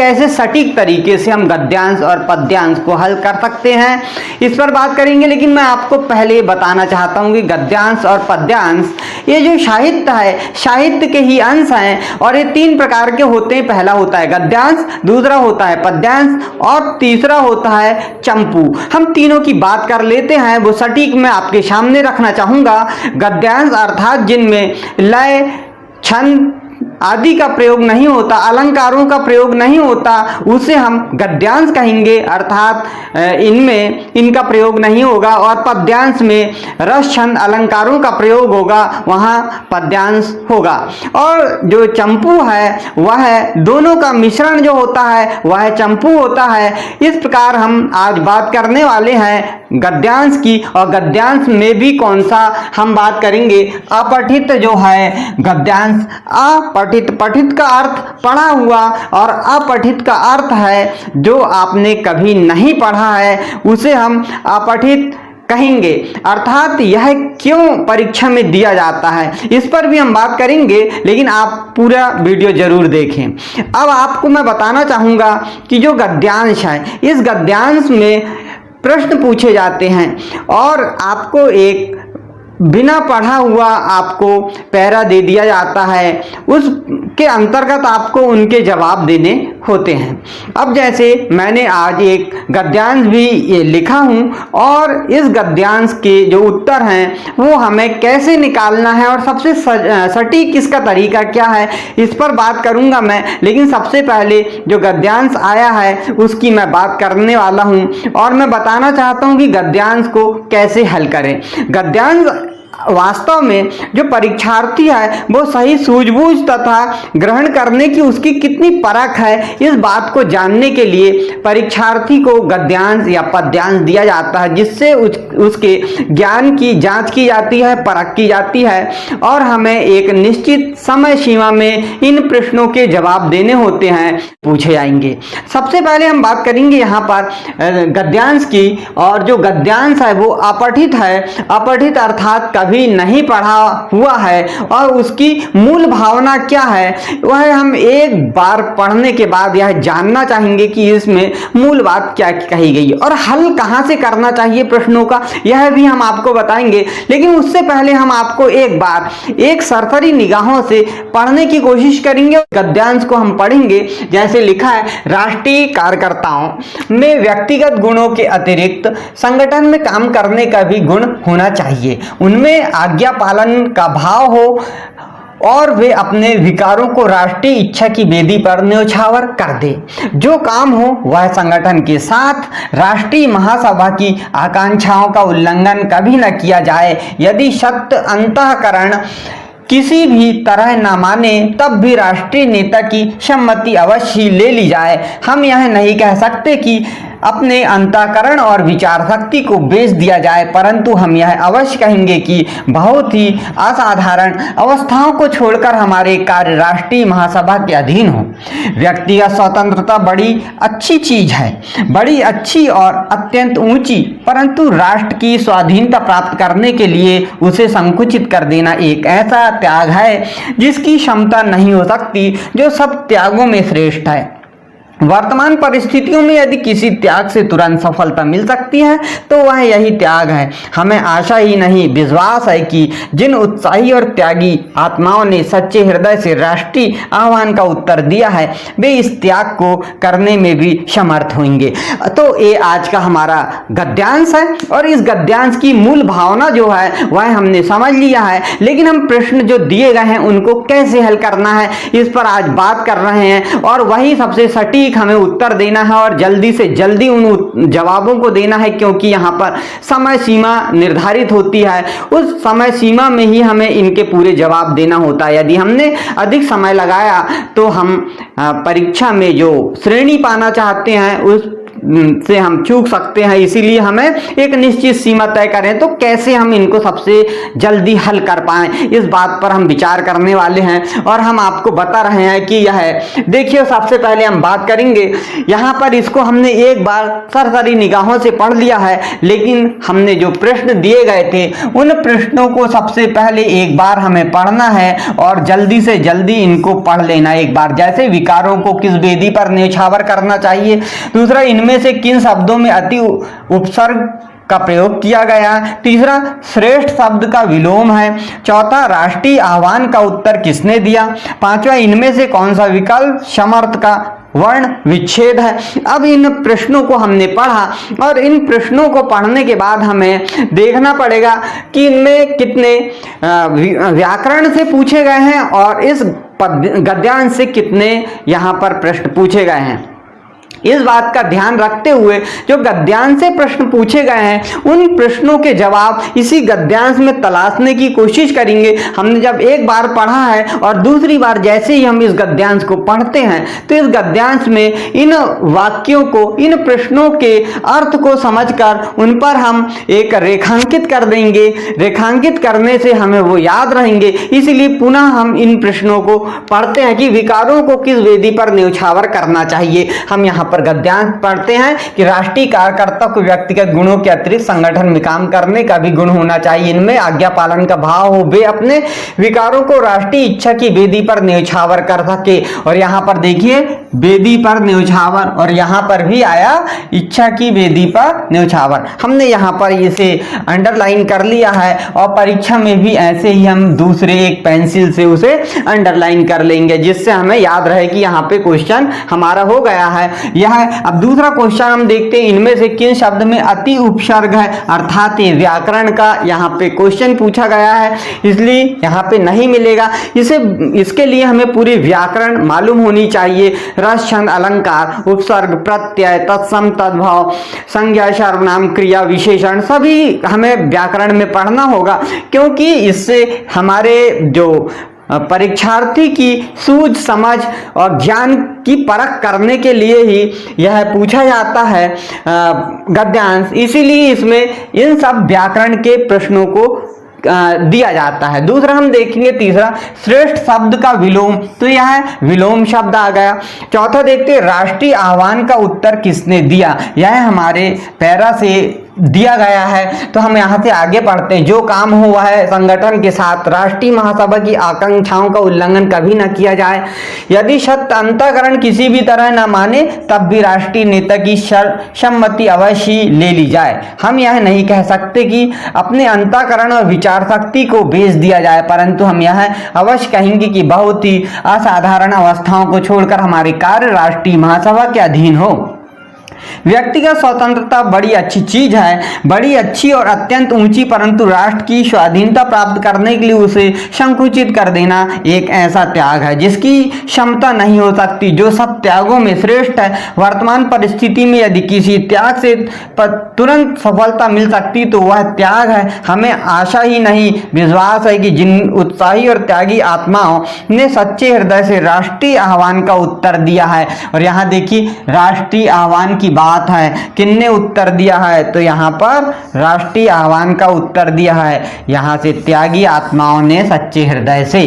कैसे सटीक तरीके से हम गद्यांश और पद्यांश को हल कर सकते हैं, इस पर बात करेंगे। लेकिन मैं आपको पहले बताना चाहता हूं कि गद्यांश और पद्यांश ये जो साहित्य है, साहित्य के ही अंश हैं और ये तीन प्रकार के होते हैं। पहला होता है गद्यांश, दूसरा होता है पद्यांश और तीसरा होता है चंपू। हम तीनों की बात कर लेते हैं, वो सटीक मैं आपके सामने रखना चाहूंगा। गद्यांश अर्थात जिनमें लय, छंद आदि का प्रयोग नहीं होता, अलंकारों का प्रयोग नहीं होता, उसे हम गद्यांश कहेंगे, अर्थात इनमें इनका प्रयोग नहीं होगा। और पद्यांश में रस, छंद, अलंकारों का प्रयोग होगा, वहाँ पद्यांश होगा। और जो चंपू है वह दोनों का मिश्रण जो होता है वह चंपू होता है। इस प्रकार हम आज बात करने वाले हैं गद्यांश की, और गद्यांश में भी कौन सा हम बात करेंगे, अपठित जो है गद्यांश। अपठित, पठित का अर्थ पढ़ा हुआ और अपठित का अर्थ है जो आपने कभी नहीं पढ़ा है, उसे हम अपठित कहेंगे। अर्थात यह क्यों परीक्षा में दिया जाता है, इस पर भी हम बात करेंगे, लेकिन आप पूरा वीडियो जरूर देखें। अब आपको मैं बताना चाहूंगा कि जो गद्यांश है, इस गद्यांश में प्रश्न पूछे जाते हैं और आपको एक बिना पढ़ा हुआ आपको पैरा दे दिया जाता है, उसके अंतर्गत आपको उनके जवाब देने होते हैं। अब जैसे मैंने आज एक गद्यांश भी ये लिखा हूँ और इस गद्यांश के जो उत्तर हैं वो हमें कैसे निकालना है और सबसे सटीक इसका तरीका क्या है, इस पर बात करूँगा मैं। लेकिन सबसे पहले जो गद्यांश आया है उसकी मैं बात करने वाला हूँ और मैं बताना चाहता हूँ कि गद्यांश को कैसे हल करें। गद्यांश वास्तव में जो परीक्षार्थी है वो सही सूझबूझ तथा ग्रहण करने की उसकी कितनी परख है, इस बात को जानने के लिए परीक्षार्थी को गद्यांश या पद्यांश दिया जाता है, जिससे उसके ज्ञान की जांच की जाती है, परख की जाती है और हमें एक निश्चित समय सीमा में इन प्रश्नों के जवाब देने होते हैं, पूछे जाएंगे। सबसे पहले हम बात करेंगे यहाँ पर गद्यांश की, और जो गद्यांश है वो अपठित है। अपठित अर्थात भी नहीं पढ़ा हुआ है और उसकी मूल भावना क्या है वह हम एक बार पढ़ने के बाद यह जानना चाहेंगे कि इसमें मूल बात क्या कही गई और हल कहां से करना चाहिए प्रश्नों का, यह भी हम आपको बताएंगे। लेकिन उससे पहले हम आपको एक बार एक सरसरी निगाहों से पढ़ने की कोशिश करेंगे। गद्यांश को हम पढ़ेंगे जैसे लिखा है, राष्ट्रीय कार्यकर्ताओं में व्यक्तिगत गुणों के अतिरिक्त संगठन में काम करने का भी गुण होना चाहिए। उनमें आज्ञा पालन का भाव हो और वे अपने विकारों को राष्ट्रीय इच्छा की वेदी पर न्यौछावर कर दे। जो काम हो वह संगठन के साथ राष्ट्रीय महासभा की आकांक्षाओं का उल्लंघन कभी न किया जाए। यदि सत्य अंतःकरण किसी भी तरह न माने तब भी राष्ट्रीय नेता की सम्मति अवश्य ले ली जाए। हम यह नहीं कह सकते कि अपने अंतःकरण और विचार शक्ति को बेच दिया जाए, परंतु हम यह अवश्य कहेंगे कि बहुत ही असाधारण अवस्थाओं को छोड़कर हमारे कार्य राष्ट्रीय महासभा के अधीन हो। व्यक्तिगत स्वतंत्रता बड़ी अच्छी चीज है, बड़ी अच्छी और अत्यंत ऊंची, परंतु राष्ट्र की स्वाधीनता प्राप्त करने के लिए उसे संकुचित कर देना एक ऐसा त्याग है जिसकी क्षमता नहीं हो सकती, जो सब त्यागों में श्रेष्ठ है। वर्तमान परिस्थितियों में यदि किसी त्याग से तुरंत सफलता मिल सकती है तो वह यही त्याग है। हमें आशा ही नहीं विश्वास है कि जिन उत्साही और त्यागी आत्माओं ने सच्चे हृदय से राष्ट्रीय आह्वान का उत्तर दिया है वे इस त्याग को करने में भी समर्थ होंगे। तो ये आज का हमारा गद्यांश है और इस गद्यांश की मूल भावना जो है वह हमने समझ लिया है। लेकिन हम प्रश्न जो दिए गए हैं उनको कैसे हल करना है इस पर आज बात कर रहे हैं और वही सबसे सटीक हमें उत्तर देना है और जल्दी से जल्दी उन जवाबों को देना है, क्योंकि यहाँ पर समय सीमा निर्धारित होती है। उस समय सीमा में ही हमें इनके पूरे जवाब देना होता है। यदि हमने अधिक समय लगाया तो हम परीक्षा में जो श्रेणी पाना चाहते हैं उस से हम चूक सकते हैं, इसीलिए हमें एक निश्चित सीमा तय करें। तो कैसे हम इनको सबसे जल्दी हल कर पाएं, इस बात पर हम विचार करने वाले हैं और हम आपको बता रहे हैं कि यह है। देखिए, सबसे पहले हम बात करेंगे, यहाँ पर इसको हमने एक बार सरसरी निगाहों से पढ़ लिया है, लेकिन हमने जो प्रश्न दिए गए थे उन प्रश्नों को सबसे पहले एक बार हमें पढ़ना है और जल्दी से जल्दी इनको पढ़ लेना एक बार। जैसे विकारों को किस वेदी पर न्यौछावर करना चाहिए, दूसरा इनमें से किन शब्दों में अति उपसर्ग का प्रयोग किया गया है, तीसरा श्रेष्ठ शब्द का विलोम है, चौथा राष्ट्रीय आह्वान का उत्तर किसने दिया, पांचवा इनमें से कौन सा विकल्प समर्थ का वर्ण विच्छेद है। अब इन प्रश्नों को हमने पढ़ा और इन प्रश्नों को पढ़ने के बाद हमें देखना पड़ेगा कि इनमें कितने व्याकरण से पूछे गए हैं और इस गद्यांश से कितने यहाँ पर प्रश्न पूछे गए हैं। इस बात का ध्यान रखते हुए जो गद्यांश से प्रश्न पूछे गए हैं उन प्रश्नों के जवाब इसी गद्यांश में तलाशने की कोशिश करेंगे। हमने जब एक बार पढ़ा है और दूसरी बार जैसे ही हम इस गद्यांश को पढ़ते हैं तो इस गद्यांश में इन वाक्यों को, इन प्रश्नों के अर्थ को समझकर उन पर हम एक रेखांकित कर देंगे। रेखांकित करने से हमें वो याद रहेंगे, इसलिए पुनः हम इन प्रश्नों को पढ़ते हैं कि विकारों को किस वेदी पर न्यौछावर करना चाहिए। हम यहाँ पर गद्यांश पढ़ते हैं कि राष्ट्रीय कार्यकर्ता को व्यक्तिगत गुणों के अतिरिक्त संगठन में काम करने का भी गुण होना चाहिए, इनमें आज्ञा पालन का भाव हो, वे अपने विकारों को राष्ट्रीय इच्छा की वेदी पर न्यौछावर कर सके। और यहाँ पर देखिए वेदी पर न्यौछावर, और यहाँ पर भी आया इच्छा की वेदी पर न्यौछावर। हमने यहाँ पर इसे अंडरलाइन कर लिया है और परीक्षा में भी ऐसे ही हम दूसरे एक पेंसिल से उसे अंडरलाइन कर लेंगे, जिससे हमें याद रहे कि यहाँ पे क्वेश्चन हमारा हो गया है। यह है। अब दूसरा क्वेश्चन हम देखते हैं, इनमें से किन शब्द में अति उपसर्ग है, अर्थात ये व्याकरण का यहाँ पे क्वेश्चन पूछा गया है, इसलिए यहाँ पे नहीं मिलेगा। इसके लिए हमें पूरी व्याकरण मालूम होनी चाहिए। रस, छंद, अलंकार, उपसर्ग, प्रत्यय, तत्सम, तद्भव, संज्ञा, सर्वनाम, क्रिया, विशेषण सभी हमें व्याकरण में पढ़ना होगा, क्योंकि इससे हमारे जो परीक्षार्थी की सूझ समझ और ज्ञान की परख करने के लिए ही यह पूछा जाता है गद्यांश, इसीलिए इसमें इन सब व्याकरण के प्रश्नों को दिया जाता है। दूसरा हम देखेंगे, तीसरा श्रेष्ठ शब्द का विलोम, तो यह विलोम शब्द आ गया। चौथा देखते हैं राष्ट्रीय आह्वान का उत्तर किसने दिया, यह हमारे पैरा से दिया गया है। तो हम यहाँ से आगे पढ़ते हैं, जो काम हुआ है संगठन के साथ राष्ट्रीय महासभा की आकांक्षाओं का उल्लंघन कभी न किया जाए। यदि सत्य अंतःकरण किसी भी तरह न माने तब भी राष्ट्रीय नेता की सम्मति अवश्य ले ली जाए। हम यह नहीं कह सकते कि अपने अंतःकरण और विचार शक्ति को बेच दिया जाए, परंतु हम यह अवश्य कहेंगे कि बहुत ही असाधारण अवस्थाओं को छोड़कर हमारे कार्य राष्ट्रीय महासभा के अधीन हो। व्यक्तिगत स्वतंत्रता बड़ी अच्छी चीज है, बड़ी अच्छी और अत्यंत ऊंची, परंतु राष्ट्र की स्वाधीनता प्राप्त करने के लिए उसे संकुचित कर देना एक ऐसा त्याग है जिसकी क्षमता नहीं हो सकती, जो सब त्यागों में श्रेष्ठ है। वर्तमान परिस्थिति में यदि किसी त्याग से तुरंत सफलता मिल सकती तो वह त्याग है। हमें आशा ही नहीं विश्वास है कि जिन उत्साही और त्यागी आत्माओं ने सच्चे हृदय से राष्ट्रीय आह्वान का उत्तर दिया है, और यहाँ देखिए राष्ट्रीय आह्वान की बात है, किन्ने उत्तर दिया है, तो यहाँ पर राष्ट्रीय आह्वान का उत्तर दिया है यहाँ से त्यागी आत्माओं ने सच्चे हृदय से।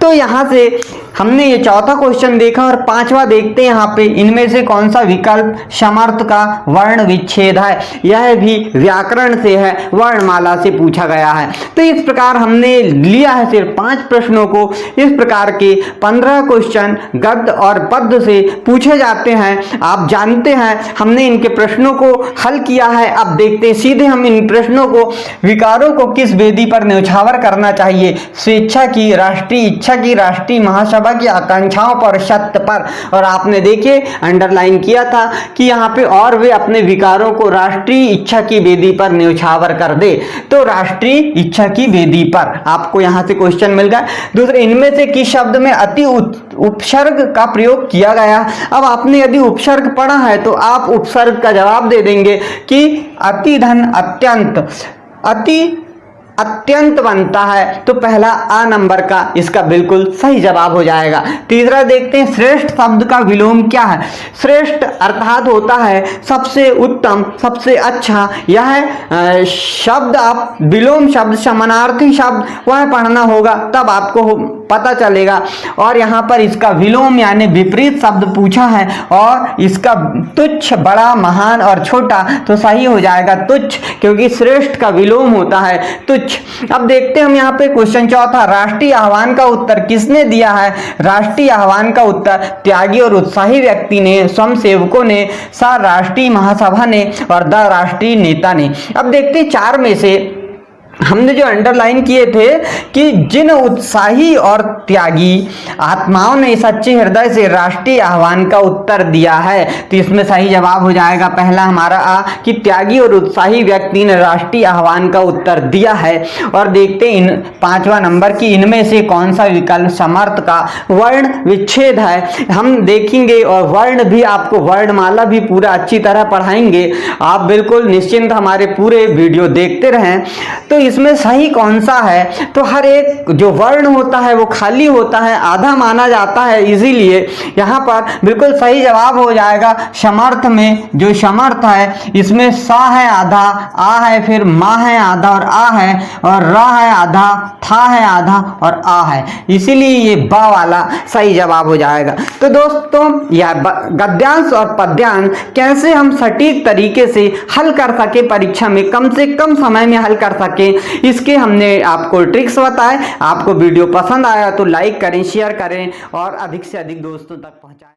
तो यहाँ से हमने ये चौथा क्वेश्चन देखा और पांचवा देखते हैं यहाँ पे, इनमें से कौन सा विकल्प समर्थ का वर्ण विच्छेद है, यह भी व्याकरण से है, वर्णमाला से पूछा गया है। तो इस प्रकार हमने लिया है सिर्फ 5 प्रश्नों को। इस प्रकार के 15 क्वेश्चन गद्य और पद्य से पूछे जाते हैं, आप जानते हैं। हमने इनके प्रश्नों को हल किया है। अब देखते हैं सीधे हम इन प्रश्नों को, विकारों को किस वेदी पर न्यौछावर करना चाहिए, स्वेच्छा की, राष्ट्रीय इच्छा की, राष्ट्रीय महासभा की आकांक्षाओं पर, सत्य पर। और आपने देखिए अंडरलाइन किया था कि यहाँ पे और वे अपने विकारों को राष्ट्रीय इच्छा की वेदी पर न्यौछावर कर दे, तो राष्ट्रीय इच्छा की वेदी पर आपको यहाँ से क्वेश्चन मिल गया। दूसरे, इनमें से किस शब्द में अति उपसर्ग का प्रयोग किया गया। अब आपने यदि उपसर्ग पढ़ा है तो आप उपसर्ग का जवाब दे देंगे कि अति धन, अत्यंत, अति अत्यंत बनता है, तो पहला आ नंबर का इसका बिल्कुल सही जवाब हो जाएगा। तीसरा देखते हैं, श्रेष्ठ शब्द का विलोम क्या है? श्रेष्ठ अर्थात होता है सबसे उत्तम, सबसे अच्छा। यह शब्द आप विलोम शब्द, समानार्थी शब्द वह पढ़ना होगा, तब आपको पता चलेगा। और यहाँ पर इसका विलोम यानी विपरीत शब्द पूछा है, और इसका तुच्छ, बड़ा, महान और छोटा, तो सही हो जाएगा तुच्छ, क्योंकि श्रेष्ठ का विलोम होता है तुच्छ। अब देखते हैं हम यहाँ पे क्वेश्चन चौथा, राष्ट्रीय आह्वान का उत्तर किसने दिया है? राष्ट्रीय आह्वान का उत्तर त्यागी और उत्साही व्यक्ति ने, स्वयंसेवकों ने, राष्ट्रीय महासभा ने और द राष्ट्रीय नेता ने। अब देखते हैं चार में से हमने जो अंडरलाइन किए थे कि जिन उत्साही और त्यागी आत्माओं ने सच्चे हृदय से राष्ट्रीय आह्वान का उत्तर दिया है, तो इसमें सही जवाब हो जाएगा पहला हमारा आ, कि त्यागी और उत्साही व्यक्ति ने राष्ट्रीय आह्वान का उत्तर दिया है। और देखते हैं पांचवा नंबर की इनमें से कौन सा विकल्प समर्थ का वर्ण विच्छेद है, हम देखेंगे। और वर्ण भी आपको, वर्णमाला भी पूरा अच्छी तरह पढ़ाएंगे, आप बिल्कुल निश्चिंत हमारे पूरे वीडियो देखते रहें। तो इसमें सही कौन सा है? तो हर एक जो वर्ण होता है वो खाली होता है, आधा माना जाता है, इसीलिए यहाँ पर बिल्कुल सही जवाब हो जाएगा समर्थ में। जो समर्थ है इसमें सा है आधा, आ है, फिर मा है आधा और आ है, और रा है आधा, था है आधा और आ है, इसीलिए ये बा वाला सही जवाब हो जाएगा। तो दोस्तों यह गद्यांश और पद्यांश कैसे हम सटीक तरीके से हल कर सके, परीक्षा में कम से कम समय में हल कर सके, इसके हमने आपको ट्रिक्स बताए। आपको वीडियो पसंद आया तो लाइक करें, शेयर करें और अधिक से अधिक दोस्तों तक पहुंचाएं।